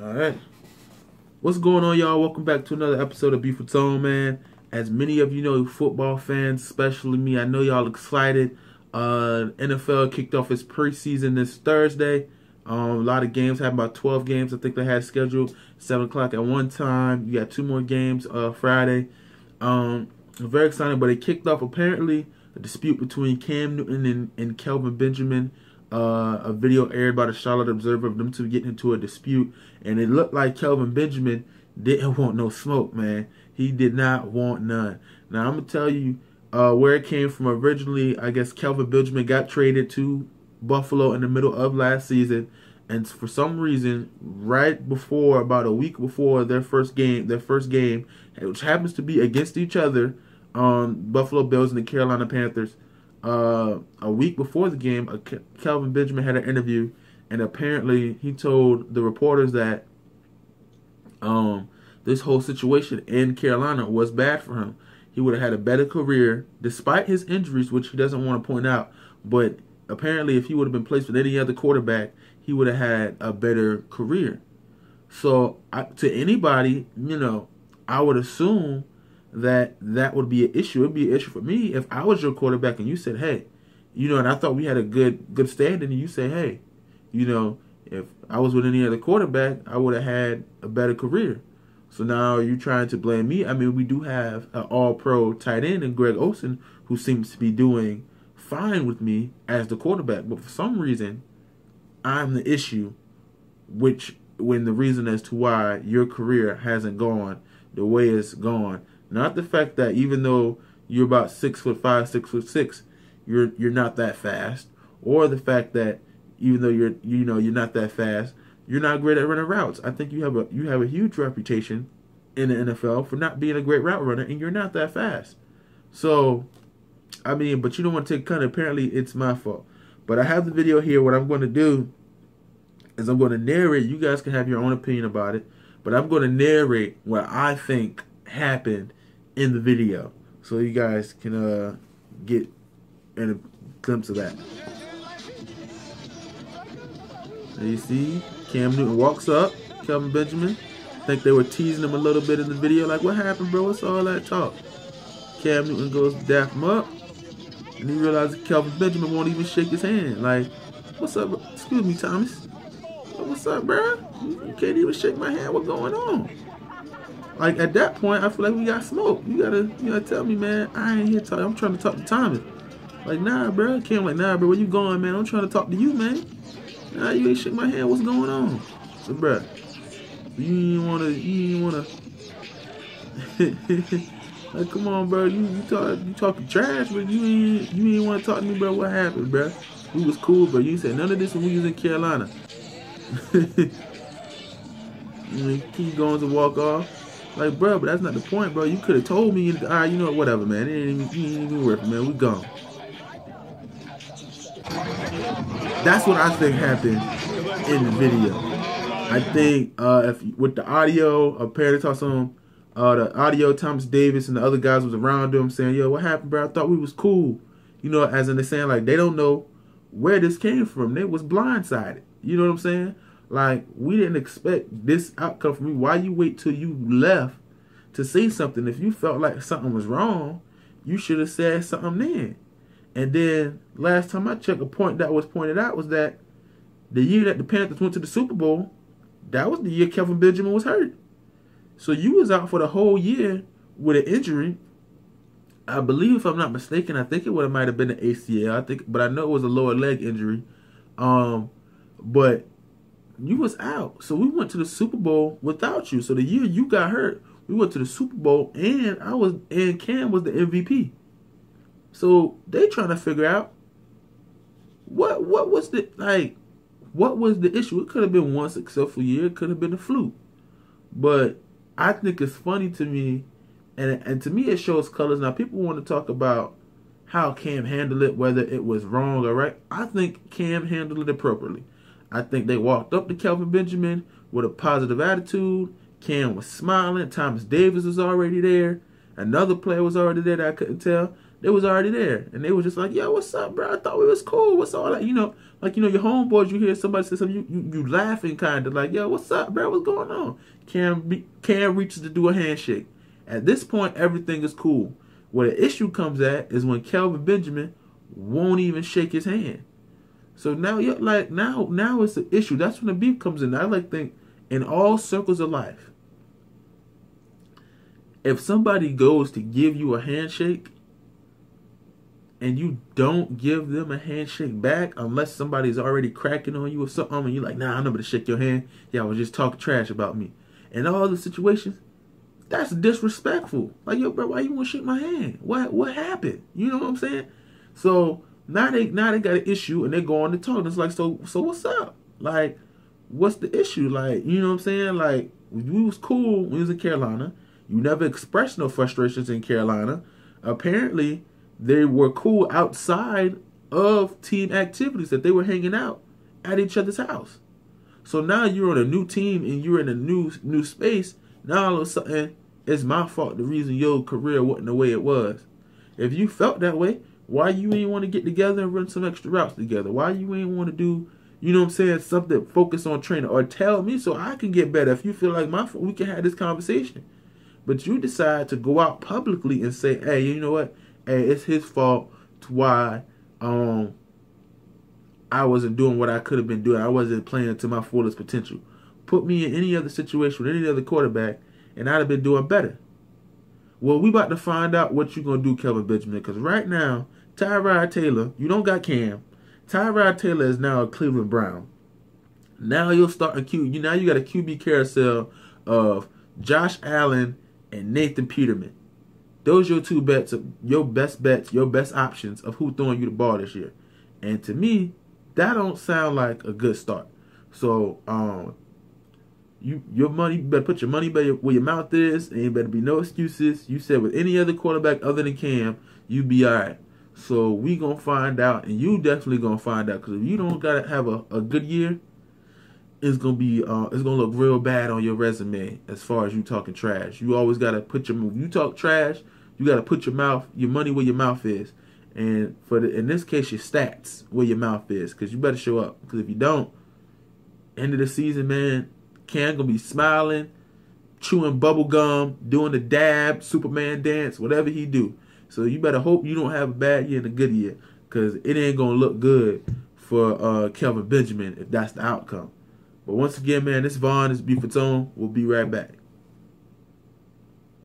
All right. What's going on, y'all? Welcome back to another episode of Beaufort, man. As many of you know, football fans, especially me, I know y'all excited. NFL kicked off its preseason this Thursday. A lot of games, had about 12 games I think they had scheduled. 7 o'clock at one time. You got 2 more games Friday. I'm very excited, but it kicked off apparently a dispute between Cam Newton and Kelvin Benjamin. A video aired by the Charlotte Observer of them two getting into a dispute, and it looked like Kelvin Benjamin didn't want no smoke, man. He did not want none. Now, I'm going to tell you where it came from originally. I guess Kelvin Benjamin got traded to Buffalo in the middle of last season, and for some reason, right before, about a week before their first game, which happens to be against each other, Buffalo Bills and the Carolina Panthers, a week before the game, Kelvin Benjamin had an interview, and apparently he told the reporters that this whole situation in Carolina was bad for him. He would have had a better career despite his injuries, which he doesn't want to point out. But apparently, if he would have been placed with any other quarterback, he would have had a better career. So to anybody, I would assume that would be an issue. It would be an issue for me if I was your quarterback and you said, hey, and I thought we had a good standing, and you say, hey, if I was with any other quarterback, I would have had a better career. So now you're trying to blame me. I mean, we do have an all-pro tight end in Greg Olsen who seems to be doing fine with me as the quarterback. But for some reason, I'm the issue, when the reason as to why your career hasn't gone the way it's gone. Not the fact that even though you're about 6'5", 6'6", you're not that fast, or the fact that even though you're not that fast, you're not great at running routes. I think you have a huge reputation in the NFL for not being a great route runner, and you're not that fast. So, I mean, but you don't want to take kind of, apparently it's my fault. But I have the video here. What I'm going to do is I'm going to narrate. You guys can have your own opinion about it, but I'm going to narrate what I think happened in the video, so you guys can get a glimpse of that. There you see Cam Newton walks up, Kelvin Benjamin. I think they were teasing him a little bit in the video, like, what happened, bro? What's all that talk? Cam Newton goes to dap him up, and he realizes Kelvin Benjamin won't even shake his hand. Like, what's up, bro? Excuse me, Thomas. What's up, bro? You can't even shake my hand. What's going on? Like, at that point, I feel like we got smoke. You gotta tell me, man. I ain't here talking. I'm trying to talk to Thomas. Like, nah, bro. Cam, like, nah, bro. Where you going, man? I'm trying to talk to you, man. Nah, you ain't shake my hand. What's going on? So, bro, you ain't wanna. Like, come on, bro. You talking trash, but you ain't want to talk to me, bro. What happened, bro? We was cool, but you said none of this when we was in Carolina. Keep going to walk off. Like, bro, but that's not the point, bro. You could have told me. All right, whatever, man. It ain't even worth it, man. We gone. That's what I think happened in the video. I think if with the audio, apparently talk some the audio, Thomas Davis and the other guys was around him saying, yo, what happened, bro? I thought we was cool. As in they're saying, like, they don't know where this came from. They was blindsided. You know what I'm saying? Like, we didn't expect this outcome from you. Why you wait till you left to say something? If you felt like something was wrong, you should have said something then. And then, last time I checked, a point that was pointed out was that the year that the Panthers went to the Super Bowl, that was the year Kelvin Benjamin was hurt. So you was out for the whole year with an injury. I believe, if I'm not mistaken, I think it might have been an ACL. But I know it was a lower leg injury. But you was out. So we went to the Super Bowl without you. So the year you got hurt, we went to the Super Bowl, and Cam was the MVP. So they trying to figure out what was the issue. It could have been one successful year. It could have been a fluke. But I think it's funny to me, and to me it shows colors. Now, people want to talk about how Cam handled it, whether it was wrong or right. I think Cam handled it appropriately. I think they walked up to Kelvin Benjamin with a positive attitude. Cam was smiling. Thomas Davis was already there. Another player was already there that I couldn't tell. They was already there, and they was just like, "Yo, what's up, bro? I thought we was cool. What's all that?" Your homeboys. You hear somebody say something, you laughing kind of like, "Yo, what's up, bro? What's going on?" Cam reaches to do a handshake. At this point, everything is cool. Where the issue comes at is when Kelvin Benjamin won't even shake his hand. So now you're like, now it's an issue. That's when the beef comes in. I like to think in all circles of life, if somebody goes to give you a handshake and you don't give them a handshake back unless somebody's already cracking on you or something, and you're like, nah, I'm not gonna shake your hand. Yeah, I was just talking trash about me. In all the situations, that's disrespectful. Like, yo, bro, why you want to shake my hand? What happened? You know what I'm saying? So now they got an issue and they go on to talk. And it's like, so what's up? Like, what's the issue? Like, you know what I'm saying? Like, we was cool when we was in Carolina. You never expressed no frustrations in Carolina. Apparently, they were cool outside of team activities, that they were hanging out at each other's house. So now you're on a new team and you're in a new space. Now all of a sudden, it's my fault the reason your career wasn't the way it was. If you felt that way, why you ain't want to get together and run some extra routes together? Why you ain't want to do, you know what I'm saying, something focus on training, or tell me so I can get better? If you feel like my fault, we can have this conversation. But you decide to go out publicly and say, hey, you know what? Hey, it's his fault to why I wasn't doing what I could have been doing. I wasn't playing to my fullest potential. Put me in any other situation with any other quarterback, and I'd have been doing better. Well, we about to find out what you're going to do, Kelvin Benjamin, because right now, Tyrod Taylor, you don't got Cam. Tyrod Taylor is now a Cleveland Brown. Now you'll start now you got a QB carousel of Josh Allen and Nathan Peterman. Those are your two bets, your best bets, your best options of who's throwing you the ball this year. And to me, that don't sound like a good start. So, you better put your money where your mouth is, and there better be no excuses. You said with any other quarterback other than Cam, you be all right. So we gonna find out, and you definitely gonna find out. Because if you don't gotta have a good year, it's gonna look real bad on your resume as far as you talking trash. You always gotta put you talk trash, you gotta put your money where your mouth is, and in this case, your stats where your mouth is, because you better show up. Because if you don't, end of the season, man, Cam gonna be smiling, chewing bubble gum, doing the dab, Superman dance, whatever he do. So you better hope you don't have a bad year and a good year, because it ain't gonna look good for Kelvin Benjamin if that's the outcome. But once again, man, this is Vaughn, this is Beaufort. We'll be right back.